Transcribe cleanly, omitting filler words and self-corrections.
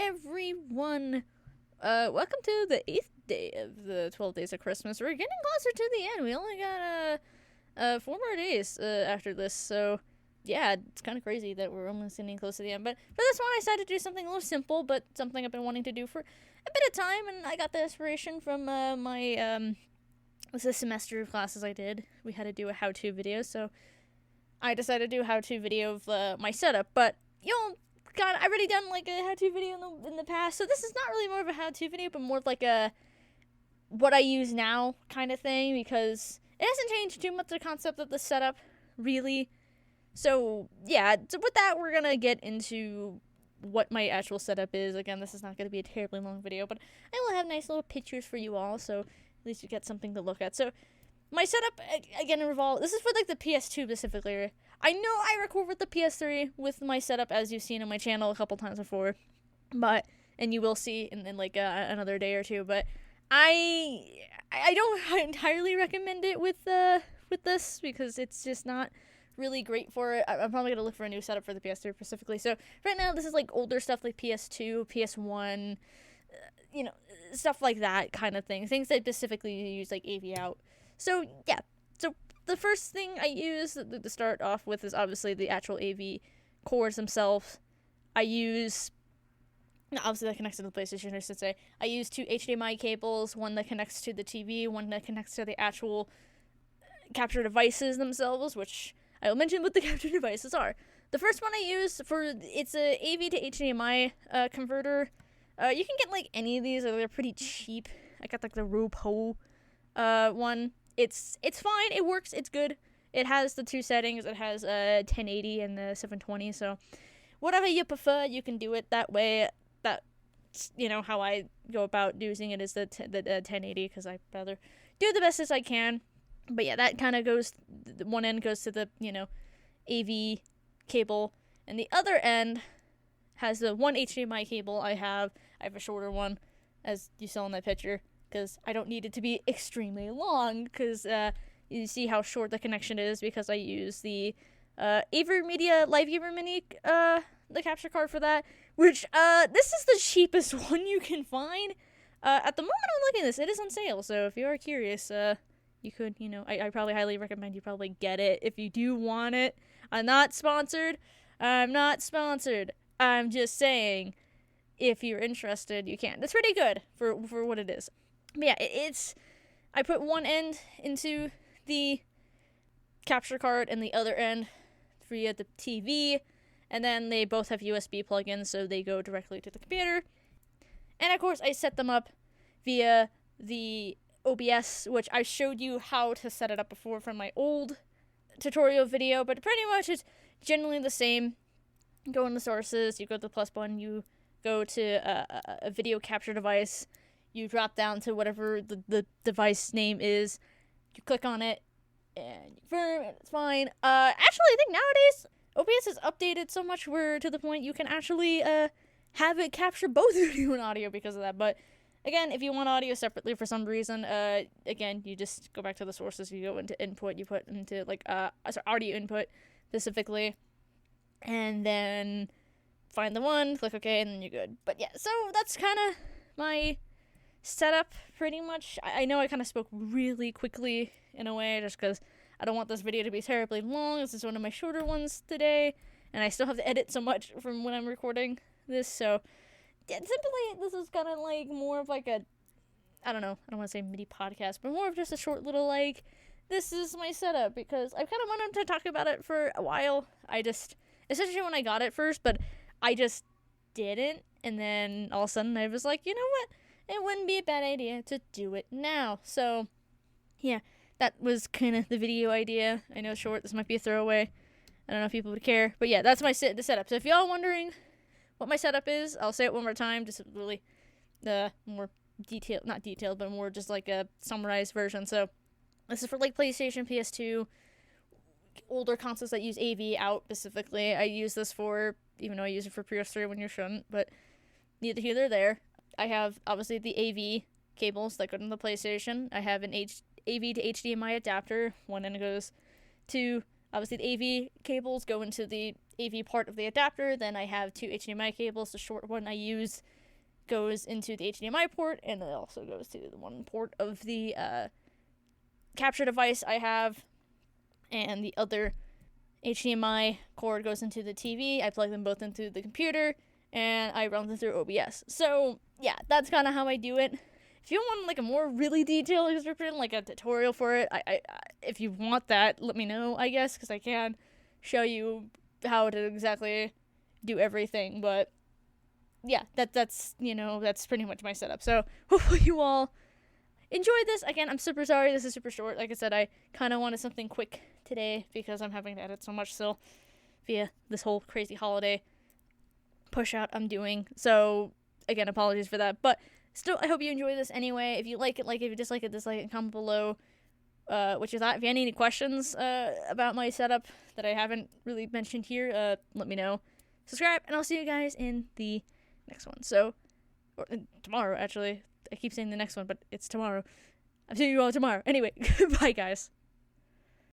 everyone. Welcome to the 8th day of the 12 days of Christmas. We're getting closer to the end. We only got 4 more days after this, so yeah, it's kind of crazy that we're almost getting close to the end. But for this one, I decided to do something a little simple, but something I've been wanting to do for a bit of time, and I got the inspiration from my was a semester of classes I did. We had to do a how-to video, so I decided to do a how-to video of my setup. But God, I've already done like a how-to video in the past, so this is not really more of a how-to video, but more of like a what I use now kind of thing, because it hasn't changed too much the concept of the setup, really. So yeah, so with that, we're gonna get into what my actual setup is. Again, this is not gonna be a terribly long video, but I will have nice little pictures for you all, so at least you get something to look at. So my setup, again, involves, this is for like the PS2 specifically. I know I record with the PS3 with my setup, as you've seen on my channel a couple times before, and you will see in like another day or two, but I don't entirely recommend it with this, because it's just not really great for it. I'm probably gonna look for a new setup for the PS3 specifically. So right now, this is like older stuff like PS2, PS1, stuff like that kind of thing. Things that specifically use like AV out. So yeah, so the first thing I use to start off with is obviously the actual AV cords themselves. I use, obviously that connects to the PlayStation, I should say. I use 2 HDMI cables, one that connects to the TV, one that connects to the actual capture devices themselves, which I will mention what the capture devices are. The first one I use it's a AV to HDMI converter. You can get like any of these, they're pretty cheap. I got like the Ropo one. It's fine, it works, it's good. It has the 2 settings, it has 1080 and the 720, so whatever you prefer, you can do it that way. That's, how I go about using it is the 1080, because I rather do the best as I can. But yeah, that kind of goes, one end goes to the, AV cable, and the other end has the one HDMI cable I have a shorter one, as you saw in that picture, because I don't need it to be extremely long, because you see how short the connection is, because I use the AverMedia Livegamer Mini, the capture card for that, which, this is the cheapest one you can find. At the moment I'm looking at this, it is on sale, so if you are curious, you could, I probably highly recommend you probably get it if you do want it. I'm not sponsored. I'm just saying, if you're interested, you can. It's pretty good for what it is. But yeah, I put one end into the capture card and the other end via the TV, and then they both have USB plugins, so they go directly to the computer. And of course, I set them up via the OBS, which I showed you how to set it up before from my old tutorial video, but pretty much it's generally the same. You go into sources, you go to the plus button, you go to a video capture device, you drop down to whatever the device name is, you click on it, and you confirm, and it's fine. Actually, I think nowadays, OBS has updated so much where to the point you can actually have it capture both video and audio because of that. But again, if you want audio separately for some reason, again, you just go back to the sources, you go into input, you put into like audio input specifically, and then find the one, click OK, and then you're good. But yeah, so that's kind of my setup pretty much. I know I kind of spoke really quickly in a way, just because I don't want this video to be terribly long. This is one of my shorter ones today, and I still have to edit so much from when I'm recording this, so yeah, simply, this is kind of like more of like a, I don't want to say mini podcast, but more of just a short little like, this is my setup, because I've kind of wanted to talk about it for a while. Especially when I got it first, but I just didn't, and then all of a sudden I was like, you know what, it wouldn't be a bad idea to do it now. So yeah, that was kind of the video idea. I know short, this might be a throwaway, I don't know if people would care, but yeah, that's the setup. So if y'all wondering what my setup is, I'll say it one more time, just really more detailed, not detailed, but more just like a summarized version. So this is for like PlayStation, PS2, older consoles that use AV out specifically. I use this for, even though I use it for PS3 when you shouldn't, but neither here nor there. I have obviously the AV cables that go to the PlayStation. I have an AV to HDMI adapter. One end goes to, obviously the AV cables go into the AV port of the adapter. Then I have 2 HDMI cables. The short one I use goes into the HDMI port, and it also goes to the one port of the capture device I have, and the other HDMI cord goes into the TV. I plug them both into the computer, and I run them through OBS. So yeah, that's kind of how I do it. If you want like a more really detailed description, like a tutorial for it, I if you want that, let me know, I guess, because I can show you how to exactly do everything. But yeah, that's pretty much my setup. So hopefully you all enjoyed this. Again, I'm super sorry this is super short. Like I said, I kind of wanted something quick today because I'm having to edit so much still via this whole crazy holiday push out I'm doing. So again, apologies for that. But still, I hope you enjoy this anyway. If you like it, like it. If you dislike it, dislike it. Comment below what you thought. If you have any questions about my setup that I haven't really mentioned here, let me know. Subscribe, and I'll see you guys in the next one. So, or tomorrow, actually. I keep saying the next one, but it's tomorrow. I'm seeing you all tomorrow. Anyway, bye, guys.